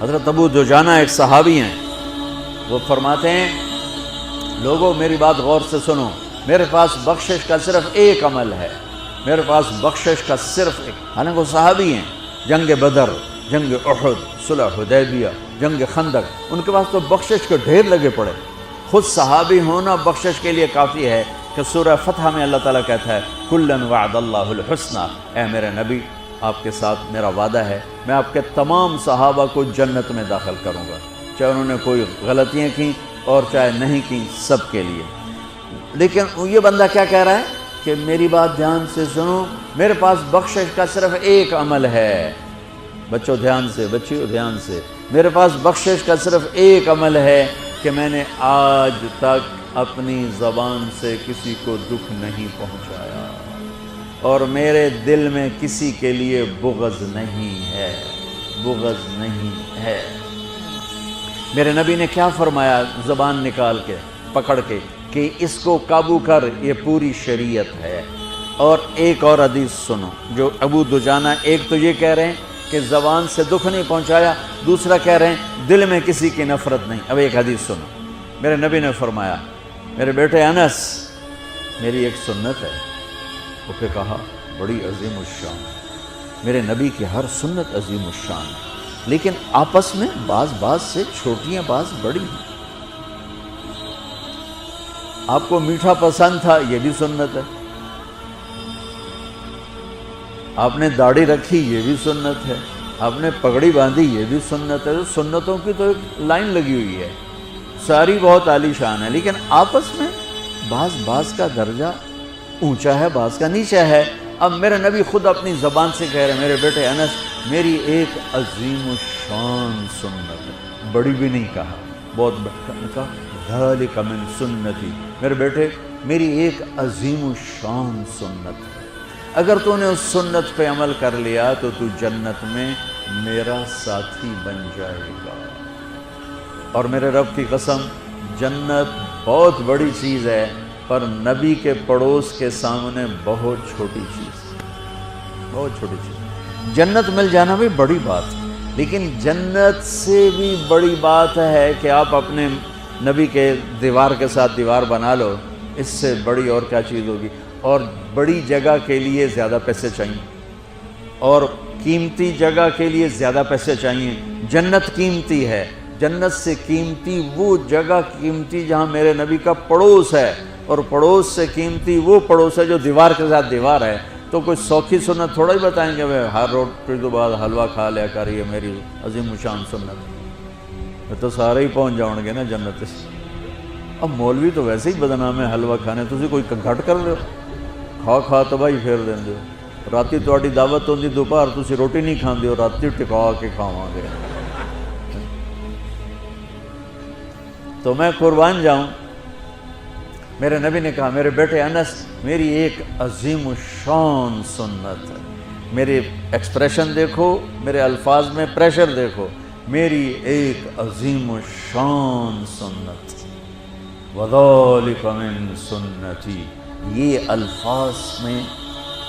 حضرت ابو دجانہ ایک صحابی ہیں، وہ فرماتے ہیں لوگوں میری بات غور سے سنو، میرے پاس بخشش کا صرف ایک عمل ہے، میرے پاس بخشش کا صرف ایک، حالانکہ وہ صحابی ہیں، جنگ بدر، جنگ احد، صلح حدیبیہ، جنگ خندق، ان کے پاس تو بخشش کے ڈھیر لگے پڑے، خود صحابی ہونا بخشش کے لیے کافی ہے کہ سورہ فتح میں اللہ تعالیٰ کہتا ہے کُلًّا وعد اللہ الحسنى، اے میرے نبی آپ کے ساتھ میرا وعدہ ہے میں آپ کے تمام صحابہ کو جنت میں داخل کروں گا، چاہے انہوں نے کوئی غلطیاں کی اور چاہے نہیں کی، سب کے لیے۔ لیکن یہ بندہ کیا کہہ رہا ہے کہ میری بات دھیان سے سنو، میرے پاس بخشش کا صرف ایک عمل ہے، بچوں دھیان سے، بچیوں دھیان سے، میرے پاس بخشش کا صرف ایک عمل ہے کہ میں نے آج تک اپنی زبان سے کسی کو دکھ نہیں پہنچایا اور میرے دل میں کسی کے لیے بغض نہیں ہے، بغض نہیں ہے۔ میرے نبی نے کیا فرمایا زبان نکال کے پکڑ کے کہ اس کو قابو کر، یہ پوری شریعت ہے۔ اور ایک اور حدیث سنو جو ابو دجانہ، ایک تو یہ کہہ رہے ہیں کہ زبان سے دکھ نہیں پہنچایا، دوسرا کہہ رہے ہیں دل میں کسی کی نفرت نہیں۔ اب ایک حدیث سنو، میرے نبی نے فرمایا میرے بیٹے انس میری ایک سنت ہے، وہ پھر کہا بڑی عظیم الشان، میرے نبی کی ہر سنت عظیم الشان ہے، لیکن آپس میں بعض سے چھوٹیاں بعض بڑی ہیں۔ آپ کو میٹھا پسند تھا، یہ بھی سنت ہے، آپ نے داڑھی رکھی، یہ بھی سنت ہے، آپ نے پگڑی باندھی، یہ بھی سنت ہے۔ سنتوں کی تو ایک لائن لگی ہوئی ہے، ساری بہت عالی شان ہے، لیکن آپس میں بعض کا درجہ اونچا ہے، بعض کا نیچا ہے۔ اب میرے نبی خود اپنی زبان سے کہہ رہے ہیں میرے بیٹے انس میری ایک عظیم الشان سنت ہے، بڑی بھی نہیں کہا، بہت کہا ذالک من سنتی، میرے بیٹے میری ایک عظیم الشان سنت ہے، اگر تو نے اس سنت پہ عمل کر لیا تو تو جنت میں میرا ساتھی بن جائے گا۔ اور میرے رب کی قسم جنت بہت بڑی چیز ہے، پر نبی کے پڑوس کے سامنے بہت چھوٹی چیز، بہت چھوٹی چیز۔ جنت مل جانا بھی بڑی بات ہے، لیکن جنت سے بھی بڑی بات ہے کہ آپ اپنے نبی کے دیوار کے ساتھ دیوار بنا لو، اس سے بڑی اور کیا چیز ہوگی۔ اور بڑی جگہ کے لیے زیادہ پیسے چاہیے، اور قیمتی جگہ کے لیے زیادہ پیسے چاہیے۔ جنت قیمتی ہے، جنت سے قیمتی وہ جگہ قیمتی جہاں میرے نبی کا پڑوس ہے، اور پڑوس سے قیمتی وہ پڑوس ہے جو دیوار کے ساتھ دیوار ہے۔ تو کوئی سوکھی سنت تھوڑا ہی بتائیں گے ہر روٹی کے بعد حلوہ کھا لیا کر، یہ میری عظیم الشان سنت ہے، تو سارے ہی پہنچ جاؤں گے نا جنت سے۔ اب مولوی تو ویسے ہی بدنام ہے حلوہ کھانے، تسی کوئی گھٹ کر لو، کھا تباہی پھیر دیں دے، راتی تہاڈی دعوت ہوندی دوپہر تسی روٹی نہیں کھاندے ہو، راتی ٹکا کے کھاواں گے۔ تو میں قربان جاؤں، میرے نبی نے کہا میرے بیٹے انس میری ایک عظیم الشان سنت ہے، میرے ایکسپریشن دیکھو، میرے الفاظ میں پریشر دیکھو، میری ایک عظیم الشان سنت، وَذَلِكَ مِن سُنَّتِي، یہ الفاظ میں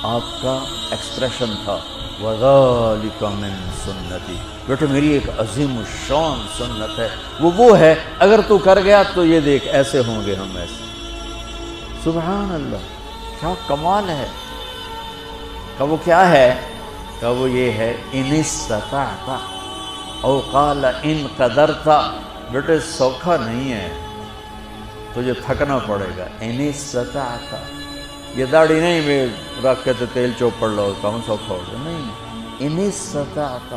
آپ کا ایکسپریشن تھا، وَذَلِكَ مِن سُنَّتِي، بیٹے میری ایک عظیم الشان سنت ہے، وہ ہے اگر تو کر گیا تو یہ دیکھ ایسے ہوں گے ہم، ایسے۔ سبحان اللہ، کیا کمال ہے۔ کہ وہ کیا ہے؟ کہ وہ یہ ہے ان استطعت او قال ان قدرت، بیٹے سوکھا نہیں ہے، تجھے تھکنا پڑے گا۔ ان استطعت، یہ داڑھی نہیں میں رکھ کے تو تیل چوپڑ لو کون سوکھا ہو گیا، نہیں، ان استطعت،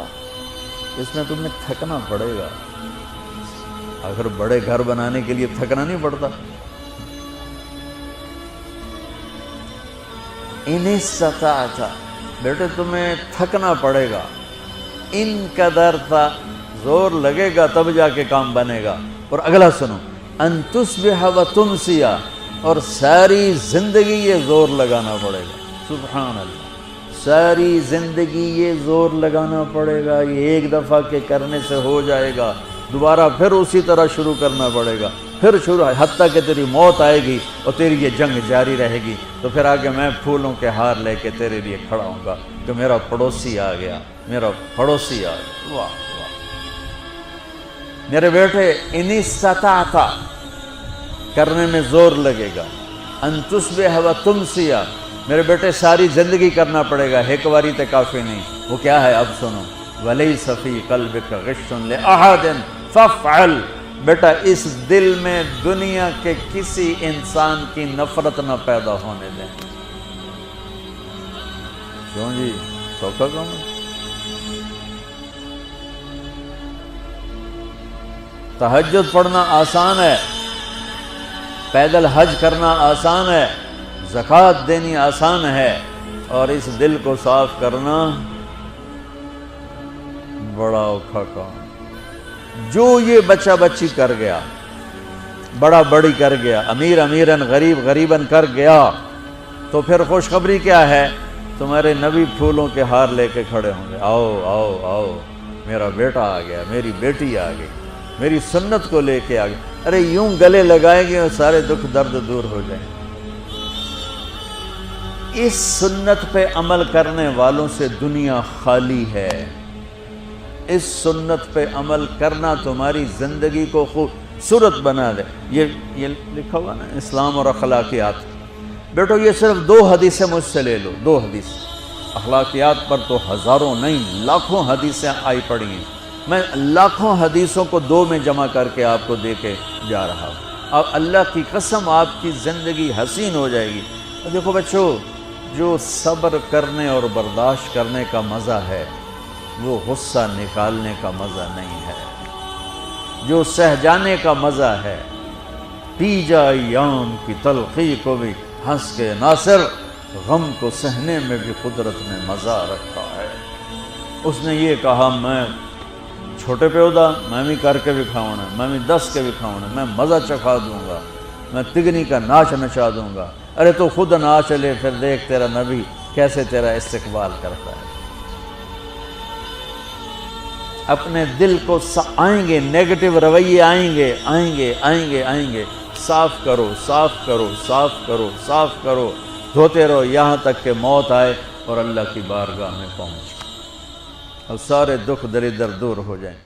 اس میں تمہیں تھکنا پڑے گا۔ اگر بڑے گھر بنانے کے لیے تھکنا نہیں پڑتا، ان استطعت، بیٹے تمہیں تھکنا پڑے گا، ان قدرت، زور لگے گا تب جا کے کام بنے گا۔ اور اگلا سنو، ان تصبح و تمسی، اور ساری زندگی یہ زور لگانا پڑے گا۔ سبحان اللہ، ساری زندگی یہ زور لگانا پڑے گا، یہ ایک دفعہ کے کرنے سے ہو جائے گا، دوبارہ پھر اسی طرح شروع کرنا پڑے گا، پھر شروع، حتیٰ کہ تیری موت آئے گی اور تیری یہ جنگ جاری رہے گی، تو پھر آگے میں پھولوں کے ہار لے کے تیرے لیے کھڑا ہوں گا کہ میرا پڑوسی آ گیا، میرا پڑوسی آ گیا۔ واہ واہ، میرے بیٹے ان استطعت کرنے میں زور لگے گا، ان تصبح و تمسی، میرے بیٹے ساری زندگی کرنا پڑے گا، ایک باری تے کافی نہیں۔ وہ کیا ہے اب سنو، وَلَيْسَ فِي قَلْبِكَ غِشٌّ لِأَحَدٍ فَافْعَلْ، بیٹا اس دل میں دنیا کے کسی انسان کی نفرت نہ پیدا ہونے دیں۔ کیوں جی سوکھا کام ہے؟ تہجد پڑھنا آسان ہے، پیدل حج کرنا آسان ہے، زکوٰۃ دینی آسان ہے، اور اس دل کو صاف کرنا بڑا اوکھا کام۔ جو یہ بچہ بچی کر گیا، بڑا بڑی کر گیا، امیر امیرن غریب غریبن کر گیا، تو پھر خوشخبری کیا ہے؟ تمہارے نبی پھولوں کے ہار لے کے کھڑے ہوں گے، آؤ آؤ آؤ میرا بیٹا آ گیا، میری بیٹی آ گئی، میری سنت کو لے کے آ گئی۔ ارے یوں گلے لگائیں گے اور سارے دکھ درد دور ہو جائیں گے۔ اس سنت پہ عمل کرنے والوں سے دنیا خالی ہے۔ اس سنت پہ عمل کرنا تمہاری زندگی کو خوبصورت بنا دے۔ یہ لکھا ہوا نا اسلام اور اخلاقیات، بیٹو یہ صرف 2 حدیثیں مجھ سے لے لو، 2 حدیث۔ اخلاقیات پر تو ہزاروں نہیں لاکھوں حدیثیں آئی پڑی ہیں، میں لاکھوں حدیثوں کو 2 میں جمع کر کے آپ کو دے کے جا رہا ہوں۔ اب اللہ کی قسم آپ کی زندگی حسین ہو جائے گی۔ دیکھو بچوں، جو صبر کرنے اور برداشت کرنے کا مزہ ہے وہ غصہ نکالنے کا مزہ نہیں ہے۔ جو سہ جانے کا مزہ ہے، پی جا ایام کی تلخی کو بھی ہنس کے ناصر، غم کو سہنے میں بھی قدرت نے مزہ رکھا ہے۔ اس نے یہ کہا میں چھوٹے پیودا میں بھی کر کے بھی کھاؤں، میں بھی 10 کے بھی کھاؤں، میں مزہ چکھا دوں گا، میں تگنی کا ناچ نچا دوں گا۔ ارے تو خود نہ چلے پھر دیکھ تیرا نبی کیسے تیرا استقبال کرتا ہے۔ اپنے دل کو آئیں گے نیگیٹو رویے، آئیں گے آئیں گے آئیں گے آئیں گے، صاف کرو صاف کرو صاف کرو صاف کرو، دھوتے رہو یہاں تک کہ موت آئے اور اللہ کی بارگاہ میں پہنچ اور سارے دکھ دریدر دور ہو جائیں۔